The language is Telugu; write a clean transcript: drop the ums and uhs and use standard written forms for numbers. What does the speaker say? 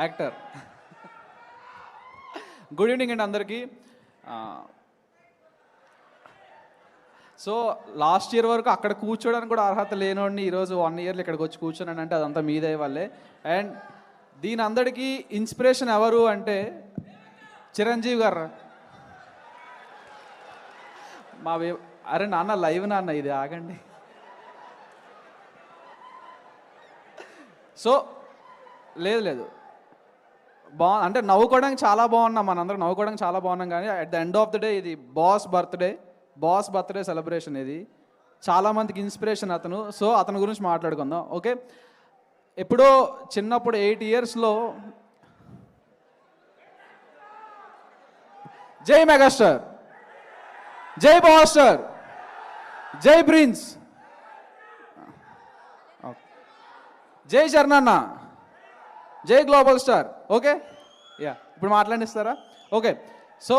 యాక్టర్. గుడ్ ఈవినింగ్ అండి అందరికీ. సో లాస్ట్ ఇయర్ వరకు అక్కడ కూర్చోడానికి కూడా అర్హత లేనోడిని ఈరోజు 1 ఇయర్లో ఇక్కడికి వచ్చి కూర్చోనంటే అదంతా మీదే వాళ్ళే. అండ్ దీని అందరికీ ఇన్స్పిరేషన్ ఎవరు అంటే చిరంజీవి గారు. అరే నాన్న లైవ్ నాన్న, ఇది ఆగండి. సో లేదు అంటే నవ్వుకోవడానికి చాలా బాగున్నాం, మనందరం నవ్వుకోవడానికి చాలా బాగున్నాం. కానీ at the end of the day ఇది బాస్ బర్త్డే సెలబ్రేషన్. ఇది చాలామందికి ఇన్స్పిరేషన్ అతను. సో అతని గురించి మాట్లాడుకుందాం. ఓకే, ఎప్పుడో చిన్నప్పుడు 8 ఇయర్స్లో జై మెగాస్టార్, జై బాస్టర్, జై ప్రిన్స్, జై చరణన్న, జై గ్లోబల్ స్టార్. ఓకే, ఇప్పుడు మాట్లాడిస్తారా? Okay, so